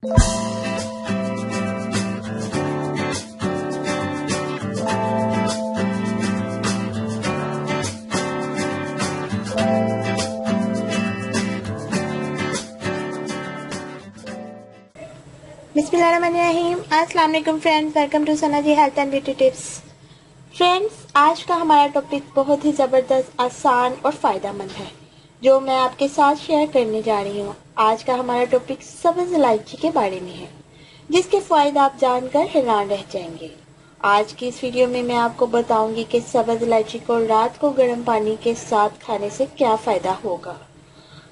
बिस्मिल्लाहिर्रहमानिर्रहीम। अस्सलाम वालेकुम friends, welcome to Sana ji health and beauty tips. Friends, आज का हमारा टॉपिक बहुत ही ज़बरदस्त, आसान और फ़ायदेमंद है जो मैं आपके साथ शेयर करने जा रही हूँ। आज का हमारा टॉपिक सब्ज़ इलायची के बारे में है, जिसके फ़ायदे आप जानकर हैरान रह जाएंगे। आज की इस वीडियो में मैं आपको बताऊंगी कि सब्ज़ इलायची को रात को गर्म पानी के साथ खाने से क्या फ़ायदा होगा।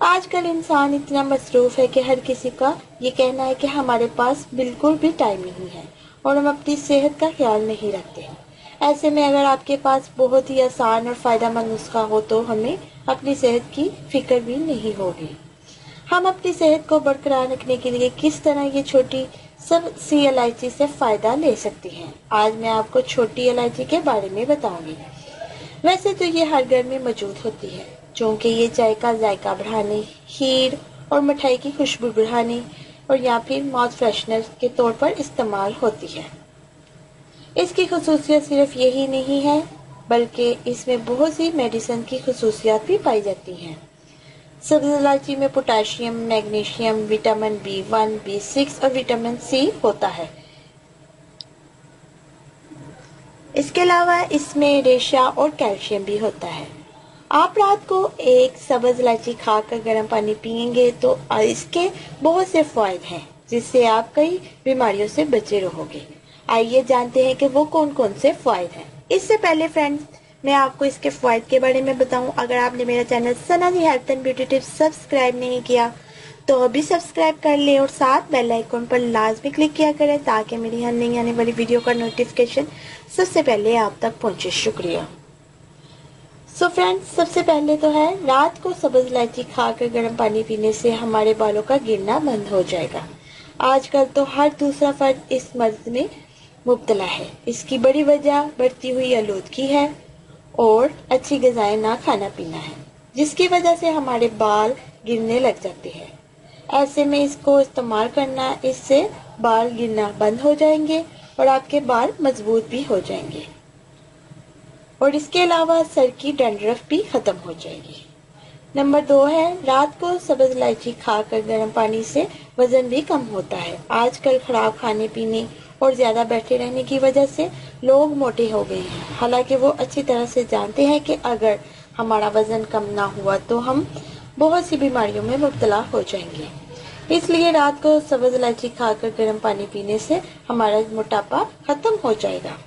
आजकल इंसान इतना मसरूफ है कि हर किसी का ये कहना है कि हमारे पास बिल्कुल भी टाइम नहीं है और हम अपनी सेहत का ख्याल नहीं रखते। ऐसे में अगर आपके पास बहुत ही आसान और फ़ायदेमंद नुस्खा हो तो हमें अपनी सेहत की फिक्र भी नहीं होगी। हम अपनी सेहत को बरकरार रखने के लिए किस तरह ये छोटी सी इलायची से फ़ायदा ले सकती हैं, आज मैं आपको छोटी इलायची के बारे में बताऊंगी। वैसे तो ये हर घर में मौजूद होती है, क्योंकि ये चाय का जायका बढ़ाने, खीर और मिठाई की खुशबू बढ़ाने और या फिर माउथ फ्रेशनर के तौर पर इस्तेमाल होती है। इसकी खसूसियत सिर्फ यही नहीं है, बल्कि इसमें बहुत सी मेडिसिन की खसूसियात भी पाई जाती हैं। सब्ज़ इलायची में potassium, magnesium, vitamin B1, B6 और विटामिन C होता है। इसके अलावा इसमें रेशा और कैल्शियम भी होता है। आप रात को एक सब्ज़ इलायची खाकर गर्म पानी पिएंगे तो इसके बहुत से फ़ायदे हैं, जिससे आप कई बीमारियों से बचे रहोगे। आइए जानते हैं कि वो कौन कौन से फ़ायदे हैं। इससे पहले फ्रेंड्स, मैं आपको इसके फ़ायदे के बारे में बताऊं। अगर आपने मेरा channel Sana ji health and beauty tips subscribe नहीं किया तो अभी सब्सक्राइब कर ले और साथ बेल आइकन पर लाजमी क्लिक किया करें, ताकि मेरी हर नई आने वाली वीडियो का नोटिफिकेशन सबसे पहले आप तक पहुंचे। शुक्रिया। सो फ्रेंड्स, सबसे पहले तो है, रात को सब्ज़ इलायची खाकर गर्म पानी पीने से हमारे बालों का गिरना बंद हो जाएगा। आजकल तो हर दूसरा फर्द इस मर्ज में मुब्तला है। इसकी बड़ी वजह बढ़ती हुई आलूदगी है और अच्छी ग़िज़ाएं ना खाना पीना है, जिसकी वजह से हमारे बाल गिरने लग जाते हैं। ऐसे में इसको इस्तेमाल करना, इससे बाल गिरना बंद हो जाएंगे और आपके बाल मजबूत भी हो जाएंगे। और इसके अलावा सर की डैंड्रफ भी खत्म हो जाएगी। नंबर 2 है, रात को सब्ज़ इलायची खाकर गर्म पानी से वजन भी कम होता है। आजकल खराब खाने पीने और ज़्यादा बैठे रहने की वजह से लोग मोटे हो गए हैं। हालांकि वो अच्छी तरह से जानते हैं कि अगर हमारा वजन कम ना हुआ तो हम बहुत सी बीमारियों में मुब्तला हो जाएंगे। इसलिए रात को सब्ज़ इलायची खाकर गर्म पानी पीने से हमारा मोटापा खत्म हो जाएगा।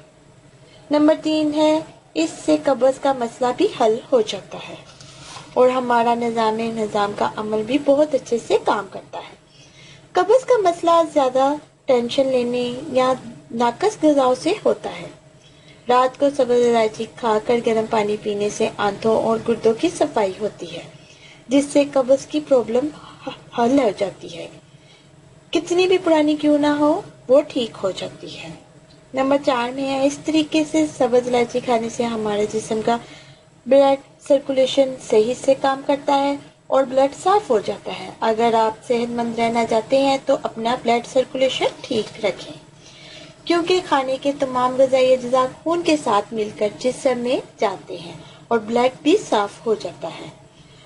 नंबर 3 है, इससे कब्ज़ का मसला भी हल हो जाता है और हमारा निज़ाम का अमल भी बहुत अच्छे से काम करता है। कब्ज़ का मसला ज़्यादा टेंशन लेने या नाकस ग़िज़ाओं से होता है। रात को सब्ज़ इलायची खाकर गर्म पानी पीने से आंतों और गुर्दों की सफाई होती है, जिससे कब्ज़ की प्रॉब्लम हल हो जाती है। कितनी भी पुरानी क्यों ना हो, वो ठीक हो जाती है। नंबर 4 में है, इस तरीके से सब्ज़ इलायची खाने से हमारे जिस्म का ब्लड सर्कुलेशन सही से काम करता है और ब्लड साफ हो जाता है। अगर आप सेहतमंद रहना चाहते हैं तो अपना ब्लड सर्कुलेशन ठीक रखें, क्योंकि खाने के तमाम ग़िज़ाई अज्जा खून के साथ मिलकर जिस्म में जाते हैं और ब्लड भी साफ हो जाता है।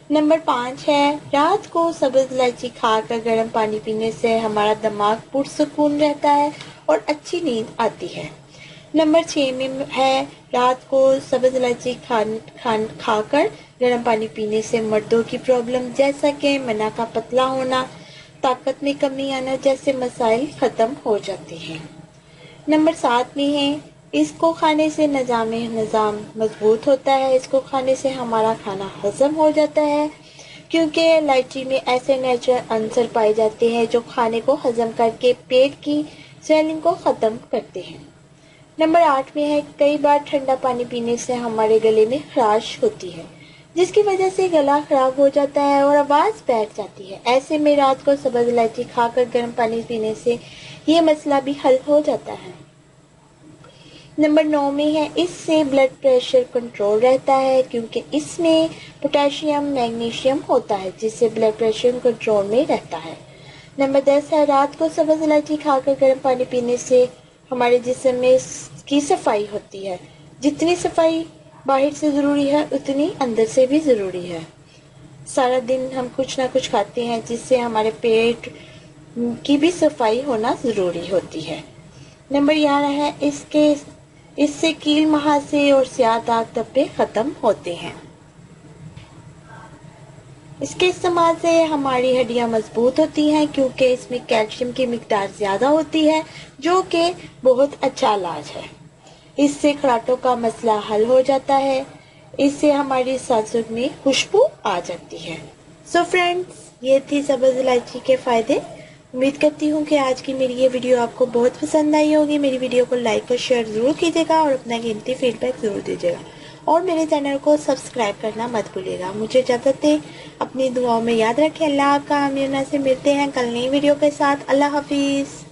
नंबर 5 है, रात को सब्ज़ इलायची खाकर गर्म पानी पीने से हमारा दिमाग पुरसुकून रहता है और अच्छी नींद आती है। नंबर 6 में है, रात को सब्ज़ इलायची खाकर गर्म पानी पीने से मर्दों की प्रॉब्लम जैसा कि मना का पतला होना, ताकत में कमी आना जैसे मसाइल ख़त्म हो जाते हैं। नंबर 7 में है, इसको खाने से निज़ाम मजबूत होता है। इसको खाने से हमारा खाना हजम हो जाता है, क्योंकि इलायची में ऐसे नेचुरल अंसर पाए जाते हैं जो खाने को हजम करके पेट की स्वेलिंग को ख़त्म करते हैं। नंबर 8 में है, कई बार ठंडा पानी पीने से हमारे गले में खराश होती है, जिसकी वजह से गला खराब हो जाता है और आवाज़ बैठ जाती है। ऐसे में रात को सब्ज़ इलायची खाकर गर्म पानी पीने से ये मसला भी हल हो जाता है। नंबर 9 में है, इससे ब्लड प्रेशर कंट्रोल रहता है, क्योंकि इसमें पोटेशियम, मैग्नीशियम होता है, जिससे ब्लड प्रेशर कंट्रोल में रहता है। نمبر 10 ہے رات کو سبز الائچی کھا کر گرم پانی پینے سے ہمارے جسم میں کی صفائی ہوتی ہے. جتنی صفائی باہر سے ضروری ہے اتنی اندر سے بھی ضروری ہے. سارا دن ہم کچھ نہ کچھ کھاتے ہیں جس سے ہمارے پیٹ کی بھی صفائی ہونا ضروری ہوتی ہے. نمبر 11 ہے اس سے کیل مہاسے اور سیاہ داغ دھبے ختم ہوتے ہیں. اس کے استعمال سے ہماری ہڈیاں مضبوط ہوتی ہیں کیونکہ اس میں کیلشیم کی مقدار زیادہ ہوتی ہے جو کہ بہت اچھا علاج ہے. اس سے خراٹوں کا مسئلہ حل ہو جاتا ہے. اس سے ہماری سانسوں میں خوشبو آ جاتی ہے. سو فرینڈز، یہ تھی سبز الائچی کے فائدے. امید کرتی ہوں کہ آج کی میری یہ ویڈیو آپ کو بہت پسند آئی ہوگی. میری ویڈیو کو لائک اور شیئر ضرور کیجیے گا اور اپنا قیمتی فیڈ بیک ضرور دیجیے گا اور میرے چینل کو سبسکرائب کرنا مت بھولیے گا. مجھے اجازت دیں، اپنی دعاؤں میں یاد رکھیں. اللہ آپ کا. ہم یونا سے ملتے ہیں کل نئی ویڈیو کے ساتھ. اللہ حافظ.